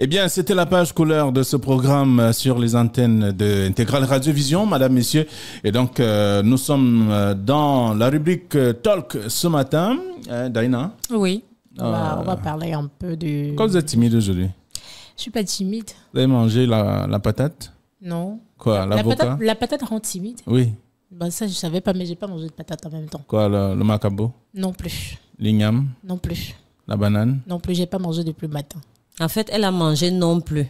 Eh bien, c'était la page couleur de ce programme sur les antennes de Intégrale Radio Vision, madame, messieurs. Et donc, nous sommes dans la rubrique Talk ce matin. Daïna? Oui, on va parler un peu de... Quand vous êtes timide aujourd'hui? Je suis pas timide. Vous avez mangé la patate? Non. Quoi, l'avocat? La patate rend timide? Oui. Ben ça, je savais pas, mais j'ai pas mangé de patate en même temps. Quoi, le macabo? Non plus. L'igname? Non plus. La banane? Non plus, j'ai pas mangé depuis le matin. En fait, elle a mangé non plus.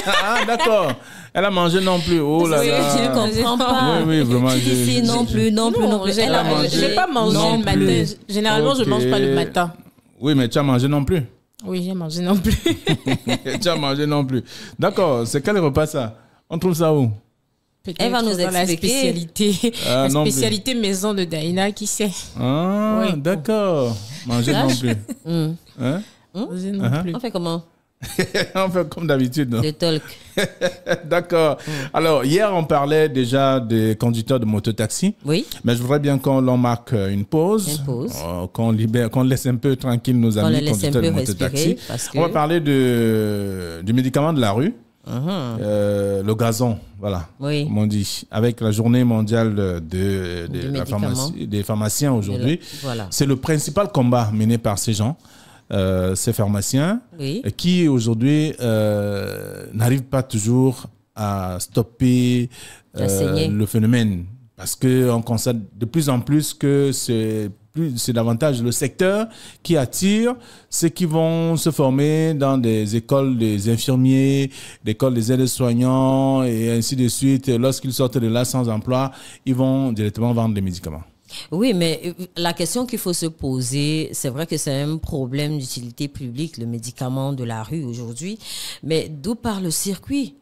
Ah, d'accord. Elle a mangé non plus. Oh là là. Je ne comprends pas. Oui, vraiment. Ici, non plus. J'ai pas mangé le matin. Généralement, je mange pas le matin. Oui, mais tu as mangé non plus. Oui, j'ai mangé non plus. Tu as mangé non plus. D'accord. C'est quel repas ça? On trouve ça où? Elle va nous expliquer. La spécialité maison de Daïna, qui sait? Ah, oui. D'accord. Manger non plus. Hein? Manger non plus. On fait comment? On fait comme d'habitude. Le talk. D'accord. Alors, hier, on parlait déjà des conducteurs de mototaxi. Oui. Mais je voudrais bien qu'on marque une pause. Qu'on laisse un peu tranquille nos amis conducteurs de mototaxi. On va parler du médicament de la rue. Le gazon, voilà, oui. Comme on dit, avec la journée mondiale des pharmaciens aujourd'hui. Voilà. C'est le principal combat mené par ces gens. Ces pharmaciens qui aujourd'hui n'arrivent pas toujours à stopper le phénomène, parce qu'on constate de plus en plus que c'est davantage le secteur qui attire ceux qui vont se former dans des écoles des infirmiers, des écoles des aides-soignants et ainsi de suite. Lorsqu'ils sortent de là sans emploi, ils vont directement vendre des médicaments. Oui, mais la question qu'il faut se poser, c'est vrai que c'est un problème d'utilité publique, le médicament de la rue aujourd'hui, mais d'où part le circuit?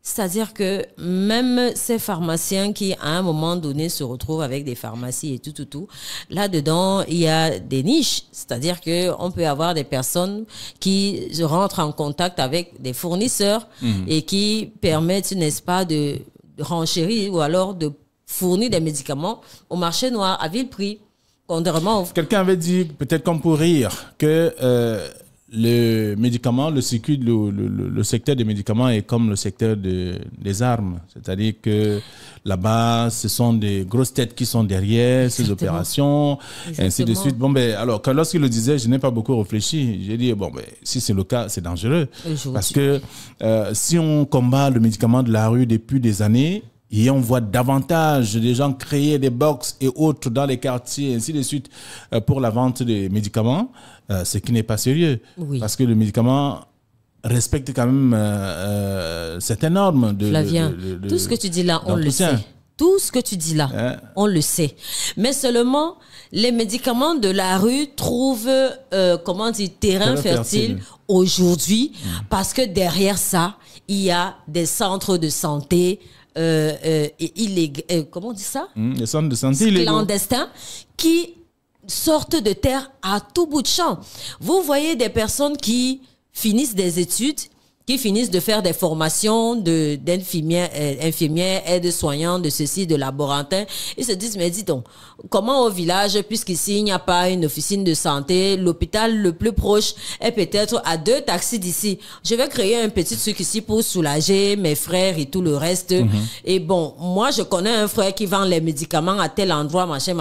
C'est-à-dire que même ces pharmaciens qui, à un moment donné, se retrouvent avec des pharmacies et tout, là-dedans, il y a des niches. C'est-à-dire qu'on peut avoir des personnes qui rentrent en contact avec des fournisseurs et qui permettent, n'est-ce pas, de renchérir ou alors de fournir des médicaments au marché noir à vil prix. Quelqu'un avait dit, peut-être comme pour rire, que le médicament, le secteur des médicaments est comme le secteur des armes. C'est-à-dire que là-bas, ce sont des grosses têtes qui sont derrière ces opérations, et ainsi de suite. Bon, ben, alors, lorsqu'il le disait, je n'ai pas beaucoup réfléchi. J'ai dit, bon, ben, si c'est le cas, c'est dangereux. Parce que si on combat le médicament de la rue depuis des années, et on voit davantage des gens créer des box et autres dans les quartiers, ainsi de suite, pour la vente des médicaments, ce qui n'est pas sérieux. Oui. Parce que le médicament respecte quand même certaines normes. Flavien, tout ce que tu dis là, on le sait. Tout ce que tu dis là, on le sait. Mais seulement, les médicaments de la rue trouvent, terrain fertile aujourd'hui, parce que derrière ça, il y a des centres de santé comment on dit ça? Les centres de santé clandestins qui sortent de terre à tout bout de champ. Vous voyez des personnes qui finissent des études, qui finissent de faire des formations d'infirmières, aides-soignants, de ceci, de laborantins. Ils se disent, mais dis donc, comment au village, puisqu'ici, il n'y a pas une officine de santé, l'hôpital le plus proche est peut-être à 2 taxis d'ici. Je vais créer un petit truc ici pour soulager mes frères et tout le reste. Et bon, moi, je connais un frère qui vend les médicaments à tel endroit, machin.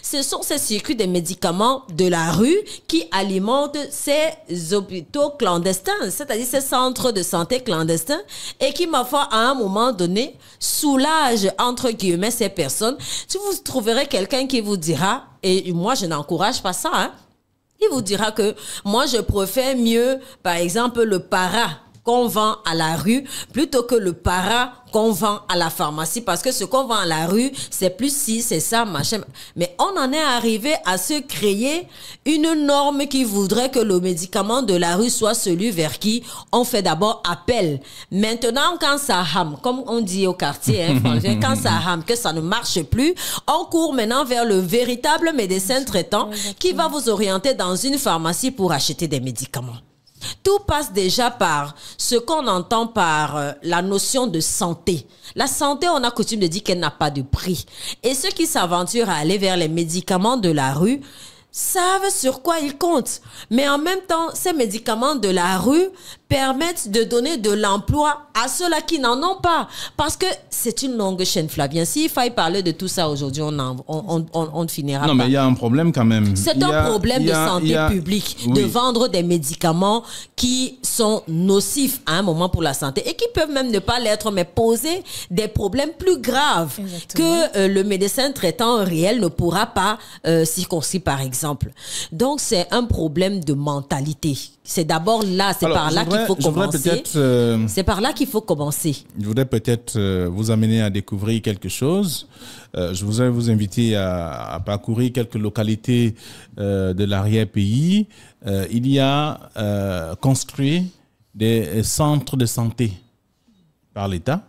Ce sont ces circuits de médicaments de la rue qui alimentent ces hôpitaux clandestins, c'est-à-dire ces centres de santé clandestins, et qui, ma foi, à un moment donné, soulage, entre guillemets, ces personnes. Si vous trouverez quelqu'un qui vous dira, et moi, je n'encourage pas ça, il vous dira que moi, je préfère mieux, par exemple, le para qu'on vend à la rue plutôt que le para qu'on vend à la pharmacie, parce que ce qu'on vend à la rue, c'est plus ci, c'est ça, machin. Mais on en est arrivé à se créer une norme qui voudrait que le médicament de la rue soit celui vers qui on fait d'abord appel. Maintenant, quand ça rame, comme on dit au quartier, quand ça rame, que ça ne marche plus, on court maintenant vers le véritable médecin traitant qui va vous orienter dans une pharmacie pour acheter des médicaments. Tout passe déjà par ce qu'on entend par la notion de santé. La santé, on a coutume de dire qu'elle n'a pas de prix. Et ceux qui s'aventurent à aller vers les médicaments de la rue savent sur quoi ils comptent. Mais en même temps, ces médicaments de la rue permettent de donner de l'emploi à ceux-là qui n'en ont pas. Parce que c'est une longue chaîne, Flavien. S'il faille parler de tout ça aujourd'hui, on ne finira pas. Non, mais il y a un problème quand même. C'est un problème de santé publique, de vendre des médicaments qui sont nocifs à un moment pour la santé et qui peuvent même ne pas l'être, mais poser des problèmes plus graves que le médecin traitant réel ne pourra pas circonscrire, par exemple. Donc, c'est un problème de mentalité. C'est d'abord là, c'est par là qu'il faut commencer. C'est par là qu'il faut commencer. Je voudrais peut-être vous amener à découvrir quelque chose. Je voudrais vous inviter à parcourir quelques localités de l'arrière-pays. Il y a construit des centres de santé par l'État.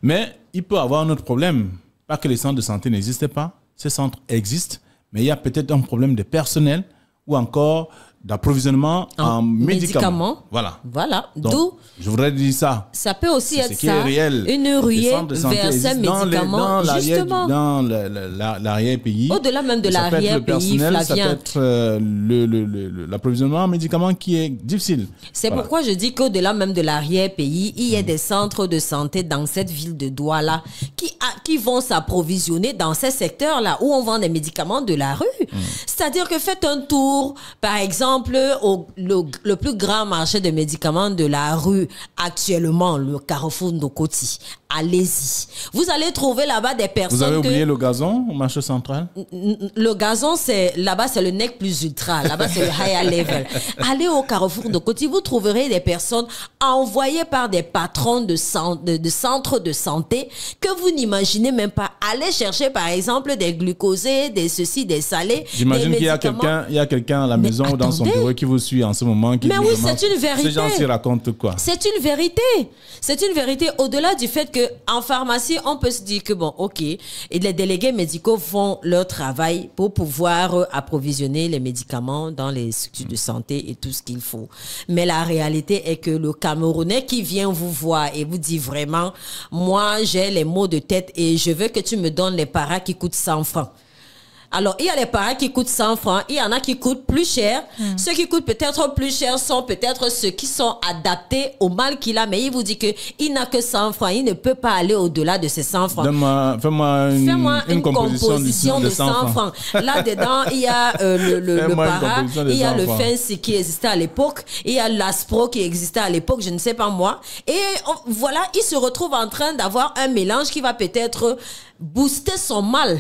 Mais il peut y avoir un autre problème. Pas que les centres de santé n'existent pas. Ces centres existent. Mais il y a peut-être un problème de personnel ou encore d'approvisionnement en médicaments. Voilà. D'où je voudrais dire ça. Ça peut aussi être ça. Réel. Une ruée vers ces médicaments. Justement. Dans l'arrière-pays. Au-delà même de l'arrière-pays, Flavien. Ça peut être l'approvisionnement en médicaments qui est difficile. C'est pourquoi je dis qu'au-delà même de l'arrière-pays, il y a des centres de santé dans cette ville de Douala qui vont s'approvisionner dans ces secteurs-là où on vend des médicaments de la rue. C'est-à-dire que faites un tour, par exemple, le plus grand marché de médicaments de la rue actuellement, le Carrefour Ndokoti. Allez-y. Vous allez trouver là-bas des personnes. Vous avez oublié le gazon au marché central? Le gazon, là-bas, c'est le nec plus ultra. Là-bas, c'est le higher level. Allez au Carrefour Ndokoti, vous trouverez des personnes envoyées par des patrons de centres de santé que vous n'imaginez même pas. Allez chercher, par exemple, des glucosés, des ceci, des salés. J'imagine qu'il y a quelqu'un à la maison ou dans son bureau qui vous suit en ce moment. Mais oui, c'est une vérité. Ces gens s'y racontent quoi? C'est une vérité. C'est une vérité. Au-delà du fait que en pharmacie, on peut se dire que bon, ok, et les délégués médicaux font leur travail pour pouvoir approvisionner les médicaments dans les structures de santé et tout ce qu'il faut. Mais la réalité est que le Camerounais qui vient vous voir et vous dit vraiment, moi j'ai les maux de tête et je veux que tu me donnes les paras qui coûtent 100 francs. Alors, il y a les paras qui coûtent 100 francs, il y en a qui coûtent plus cher. Ceux qui coûtent peut-être plus cher sont peut-être ceux qui sont adaptés au mal qu'il a, mais il vous dit qu'il n'a que 100 francs, il ne peut pas aller au-delà de ces 100 francs. Fais-moi une composition de 100 francs. Là-dedans, il y a le para, il y a le Fancy qui existait à l'époque, il y a l'Aspro qui existait à l'époque, je ne sais pas moi. Et voilà, il se retrouve en train d'avoir un mélange qui va peut-être booster son mal.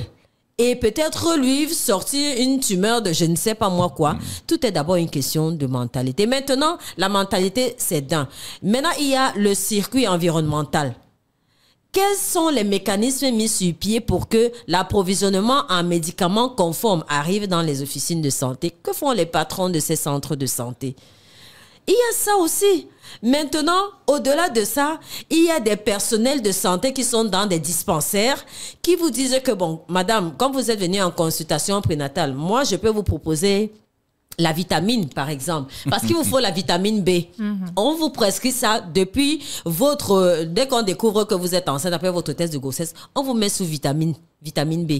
Et peut-être lui sortir une tumeur de je ne sais pas moi quoi. Tout est d'abord une question de mentalité. Maintenant, la mentalité, c'est d'un. Maintenant, il y a le circuit environnemental. Quels sont les mécanismes mis sur pied pour que l'approvisionnement en médicaments conformes arrive dans les officines de santé? Que font les patrons de ces centres de santé? Il y a ça aussi. Maintenant, au-delà de ça, il y a des personnels de santé qui sont dans des dispensaires qui vous disent que, bon, madame, quand vous êtes venue en consultation prénatale, moi, je peux vous proposer la vitamine, par exemple, parce qu'il vous faut la vitamine B. On vous prescrit ça depuis dès qu'on découvre que vous êtes enceinte, après votre test de grossesse, on vous met sous vitamine B.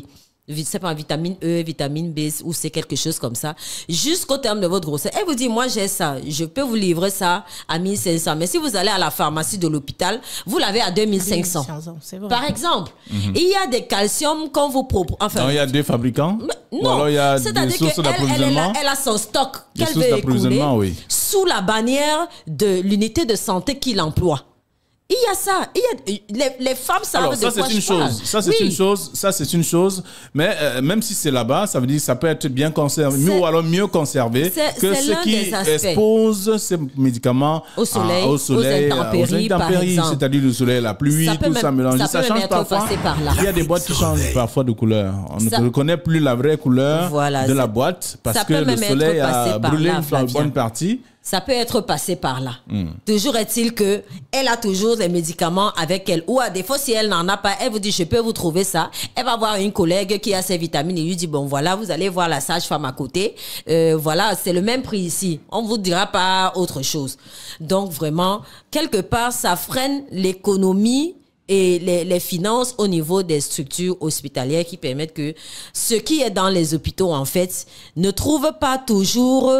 C'est pas vitamine E, vitamine B ou c'est quelque chose comme ça, jusqu'au terme de votre grossesse. Elle vous dit, moi j'ai ça, je peux vous livrer ça à 1500. Mais si vous allez à la pharmacie de l'hôpital, vous l'avez à 2500. Par exemple, il y a des calciums qu'on vous propose. Enfin, non, il y a des fabricants. Non, alors il y a des sources d'approvisionnement. Elle a son stock qu'elle veut écouler sous la bannière de l'unité de santé qu'il emploie. Il y a ça. Les femmes savent de quoi je parle. Ça, c'est une chose. Mais même si c'est là-bas, ça veut dire que ça peut être bien conservé, ou alors mieux conservé que ceux qui exposent ces médicaments au soleil, aux intempéries, c'est-à-dire le soleil, la pluie, tout ça mélange. Ça change parfois. Il y a des boîtes qui changent parfois de couleur. On ne reconnaît plus la vraie couleur de la boîte parce que le soleil a brûlé une bonne partie. ça peut être passé par là. Toujours est-il que elle a toujours les médicaments avec elle. Ou à défaut, si elle n'en a pas, elle vous dit, je peux vous trouver ça. Elle va voir une collègue qui a ses vitamines et lui dit, bon, voilà, vous allez voir la sage-femme à côté. Voilà, c'est le même prix ici. On vous dira pas autre chose. Donc, vraiment, quelque part, ça freine l'économie et les finances au niveau des structures hospitalières qui permettent que ce qui est dans les hôpitaux, en fait, ne trouve pas toujours,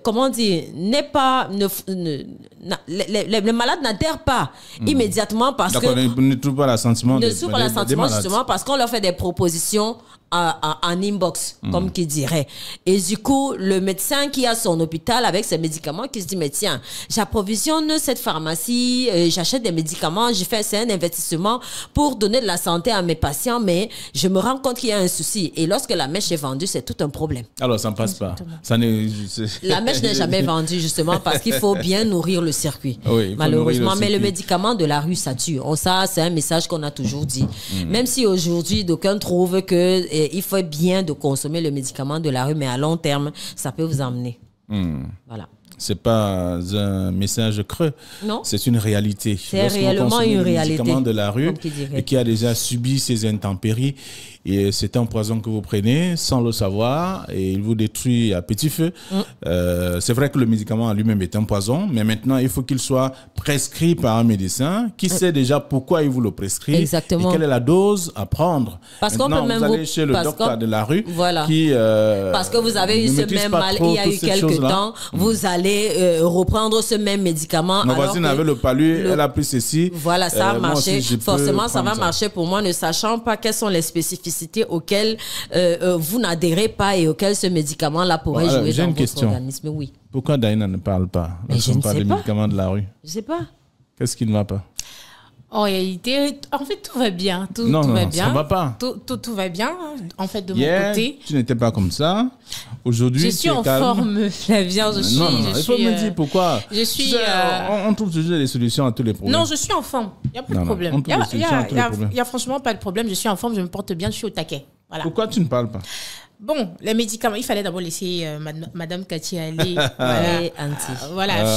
comment dire, n'est pas, les malades n'adhèrent pas immédiatement parce que... ne trouvent pas l'assentiment. Ne trouvent pas l'assentiment justement parce qu'on leur fait des propositions en inbox, comme qui dirait. Et du coup, le médecin qui a son hôpital avec ses médicaments, qui se dit, mais tiens, j'approvisionne cette pharmacie, j'achète des médicaments, c'est un investissement pour donner de la santé à mes patients, mais je me rends compte qu'il y a un souci. Et lorsque la mèche est vendue, c'est tout un problème. Alors, ça ne passe pas. La mèche n'est jamais vendue, justement, parce qu'il faut bien nourrir le circuit. Oui, malheureusement. Mais le médicament de la rue, ça tue. Ça, c'est un message qu'on a toujours dit. Même si aujourd'hui, d'aucuns trouvent que il faut bien de consommer le médicament de la rue, mais à long terme, ça peut vous emmener. Voilà. C'est pas un message creux. Non. C'est une réalité. C'est réellement une réalité. Le médicament de la rue et qui a déjà subi ces intempéries. Et c'est un poison que vous prenez sans le savoir et il vous détruit à petit feu. C'est vrai que le médicament en lui-même est un poison, mais maintenant, il faut qu'il soit prescrit par un médecin qui sait déjà pourquoi il vous le prescrit. Exactement. Et quelle est la dose à prendre. Parce qu'on peut même vous allez chez le docteur de la rue qui parce que vous avez eu ce même mal il y a eu quelques temps, vous allez reprendre ce même médicament. Ma voisine avait le palu, elle a pris ceci. Voilà, ça a marché. Forcément, ça va marcher pour moi, ne sachant pas quelles sont les spécificités auxquelles vous n'adhérez pas et auxquelles ce médicament-là pourrait jouer dans votre organisme. Oui. Pourquoi Daïna ne parle pas? Je ne sais pas. Des médicaments de la rue. Je ne sais pas. Qu'est-ce qui ne va pas? En réalité, en fait, tout va bien. Tout non, va bien. Ça ne va pas. Tout va bien, en fait, de mon côté. Tu n'étais pas comme ça. Aujourd'hui, je suis en forme, Flavien. Il faut me dire pourquoi. Je suis. On trouve toujours des solutions à tous les problèmes. Non, je suis en forme. Il n'y a pas de problème. Il n'y a franchement pas de problème. Je suis en forme, je me porte bien, je suis au taquet. Voilà. Pourquoi tu ne parles pas? Bon, les médicaments, il fallait d'abord laisser Madame Cathy aller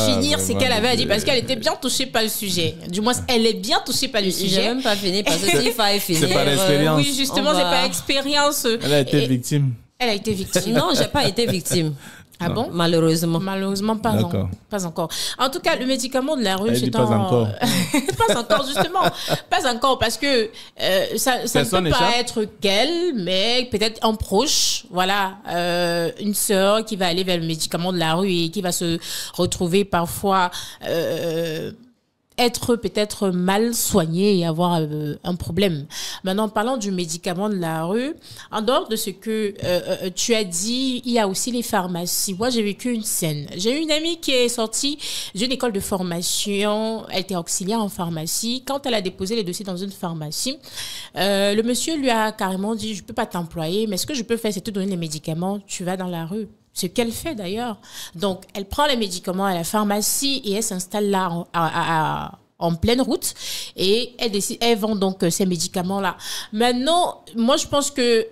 finir ce qu'elle avait à dire parce qu'elle était bien touchée par le sujet. Du moins, elle est bien touchée par le sujet. J'ai même pas fini parce que s'il fallait finir. C'est par expérience. Oui, justement, c'est par expérience. Elle a été victime. Elle a été victime. Non, j'ai pas été victime. Ah bon? Malheureusement. Malheureusement, pas encore. En tout cas, le médicament de la rue, c'est pas encore. Pas encore, justement. Pas encore, parce que ça ne peut pas être qu'elle, mais peut-être un proche, voilà, une sœur qui va aller vers le médicament de la rue et qui va se retrouver parfois être peut-être mal soigné et avoir un problème. Maintenant, parlant du médicament de la rue, en dehors de ce que tu as dit, il y a aussi les pharmacies. Moi, j'ai vécu une scène. J'ai une amie qui est sortie d'une école de formation. Elle était auxiliaire en pharmacie. Quand elle a déposé les dossiers dans une pharmacie, le monsieur lui a carrément dit, je peux pas t'employer, mais ce que je peux faire, c'est te donner les médicaments. Tu vas dans la rue. Ce qu'elle fait d'ailleurs. Donc, elle prend les médicaments à la pharmacie et elle s'installe là en pleine route et elle vend donc ces médicaments-là. Maintenant, moi, je pense que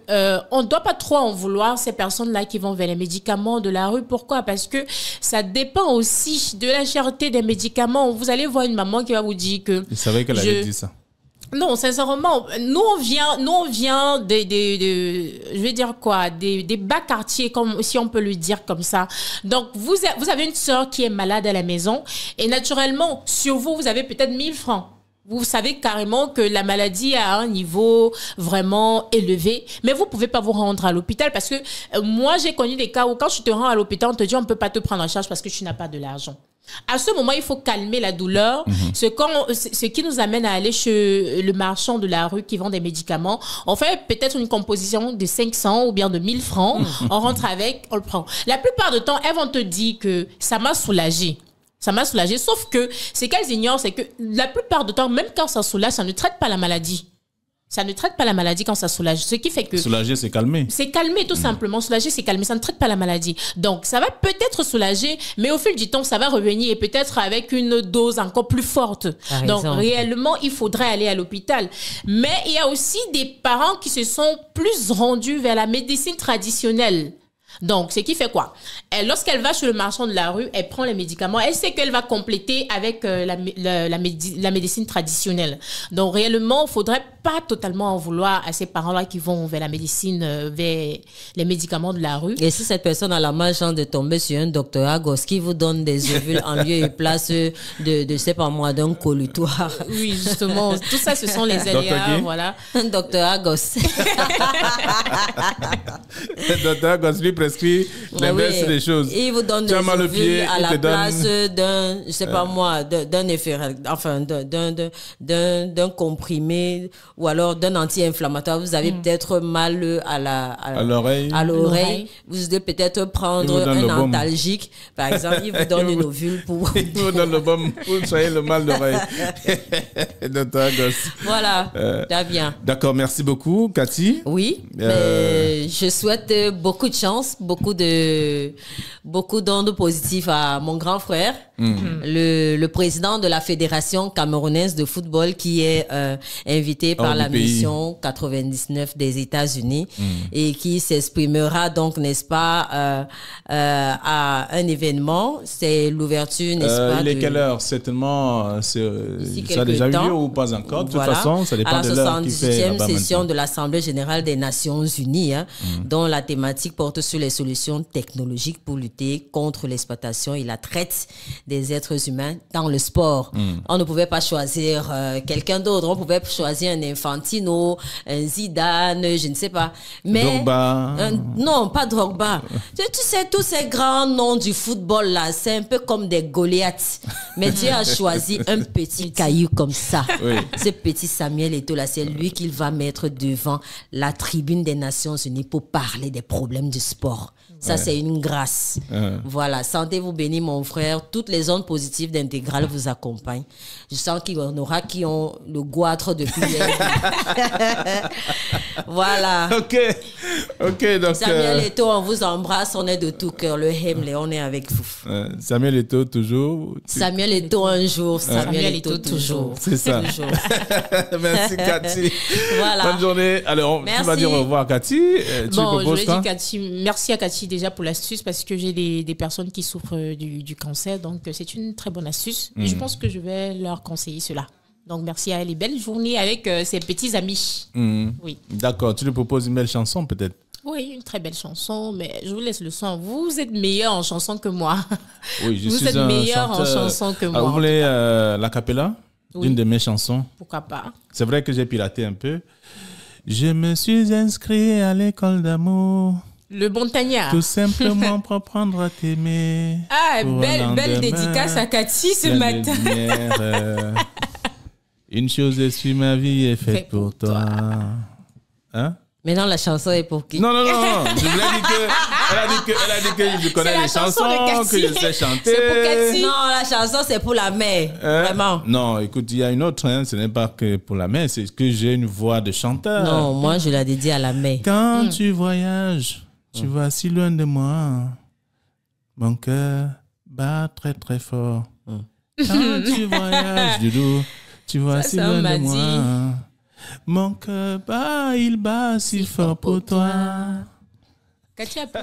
on ne doit pas trop en vouloir ces personnes-là qui vont vers les médicaments de la rue. Pourquoi? Parce que ça dépend aussi de la cherté des médicaments. Vous allez voir une maman qui va vous dire que... Je savais qu'elle avait dit ça. Non, sincèrement, nous on vient je vais dire quoi, des bas quartiers, comme si on peut le dire comme ça. Donc vous avez une sœur qui est malade à la maison et naturellement sur vous avez peut-être 1000 francs. Vous savez carrément que la maladie a un niveau vraiment élevé, mais vous pouvez pas vous rendre à l'hôpital parce que moi j'ai connu des cas où quand tu te rends à l'hôpital on te dit on peut pas te prendre en charge parce que tu n'as pas de l'argent. À ce moment, il faut calmer la douleur. Ce qui nous amène à aller chez le marchand de la rue qui vend des médicaments. On fait peut-être une composition de 500 ou bien de 1000 francs. On rentre avec, on le prend. La plupart du temps, elles vont te dire que ça m'a soulagé. Ça m'a soulagé. Sauf que ce qu'elles ignorent, c'est que la plupart du temps, même quand ça soulage, ça ne traite pas la maladie. Ça ne traite pas la maladie quand ça soulage. Ce qui fait que... Soulager, c'est calmer. C'est calmer, tout simplement. Soulager, c'est calmer. Ça ne traite pas la maladie. Donc, ça va peut-être soulager, mais au fil du temps, ça va revenir et peut-être avec une dose encore plus forte. Donc, réellement, il faudrait aller à l'hôpital. Mais il y a aussi des parents qui se sont plus rendus vers la médecine traditionnelle. Donc, ce qui fait quoi? Lorsqu'elle va chez le marchand de la rue, elle prend les médicaments. Elle sait qu'elle va compléter avec la médecine traditionnelle. Donc, réellement, il ne faudrait pas totalement en vouloir à ces parents-là qui vont vers la médecine, vers les médicaments de la rue. Et si cette personne a la malchance de tomber sur un docteur Agos qui vous donne des ovules en lieu et place de sais pas moi, d'un colutoire. Oui, justement. Tout ça, ce sont les aléas, voilà. Un docteur Agos. Docteur Agos lui prescrit l'inverse des choses. Il vous donne des ovules à la place d'un, je sais pas moi, d'un effet, enfin, d'un comprimé ou alors d'un anti-inflammatoire. Vous avez peut-être mal à l'oreille. Vous devez peut-être prendre un antalgique. Par exemple, il vous donne une ovule pour... Il vous donne le baume pour soigner le mal d'oreille. Docteur Agos. Voilà, très bien. D'accord, merci beaucoup, Cathy. Oui, je souhaite beaucoup de chance, beaucoup d'ondes positives à mon grand frère, le président de la Fédération camerounaise de football qui est invité par la mission 99 des États-Unis et qui s'exprimera donc, n'est-ce pas, à un événement. C'est l'ouverture, n'est-ce pas? Il est quelle heure? Certainement, ça a déjà eu lieu ou pas encore? De toute façon, ça dépend de l'heure qui fait. À la 78e session de l'Assemblée générale des Nations unies, dont la thématique porte sur les solutions technologiques pour lutter contre l'exploitation et la traite des êtres humains dans le sport. On ne pouvait pas choisir quelqu'un d'autre. On pouvait choisir un Infantino, un Zidane, je ne sais pas. Mais Drogba. Non, pas Drogba. Tu sais, tous ces grands noms du football là, c'est un peu comme des Goliaths. Mais Dieu a choisi un petit caillou comme ça. Oui. Ce petit Samuel Eto'o là, c'est lui qu'il va mettre devant la tribune des Nations Unies pour parler des problèmes du sport. Ça, c'est une grâce. Voilà. Sentez-vous béni, mon frère. Toutes les ondes positives d'Intégral vous accompagnent. Je sens qu'il y en aura qui ont le goitre depuis hier. Voilà. OK, donc... Samuel Eto'o, on vous embrasse. On est de tout cœur. Le Hemley, on est avec vous. Samuel Eto'o, toujours. Samuel Eto'o un jour. Samuel Eto'o toujours. C'est ça. Toujours. Merci, Cathy. Voilà. Bonne journée. Alors, tu vas dire au revoir, Cathy. Je vais dire Cathy. Merci à Cathy déjà pour l'astuce parce que j'ai des personnes qui souffrent du cancer. Donc, c'est une très bonne astuce. Et je pense que je vais leur conseiller cela. Donc, merci à elle et belle journée avec ses petits amis. Oui. D'accord. Tu lui proposes une belle chanson, peut-être? Oui, une très belle chanson, mais je vous laisse le son. Vous êtes meilleur en chanson que moi. Oui, je vous suis êtes meilleur en chanson que moi. Alors, vous voulez l'acapella d'une de mes chansons? Pourquoi pas? C'est vrai que j'ai piraté un peu. Je me suis inscrit à l'école d'amour. Le Montagnard. Tout simplement pour apprendre à t'aimer. Ah, belle dédicace à Cathy ce matin. Une chose est sûre, ma vie est faite pour toi. Hein? Maintenant, la chanson est pour qui? Non. Je voulais dire elle a dit que je connais les chansons, que je sais chanter. C'est pour Cathy. Non, la chanson, c'est pour la mère. Vraiment. Non, écoute, il y a une autre. Ce n'est pas que pour la mère, c'est que j'ai une voix de chanteur. Non, moi, je la dédie à la mère. Quand tu voyages, tu vas si loin de moi. Mon cœur bat très, très fort. Quand tu voyages, Doudou, tu vas si loin de moi. Mon cœur bat, il bat si fort pour toi. Cathy a pu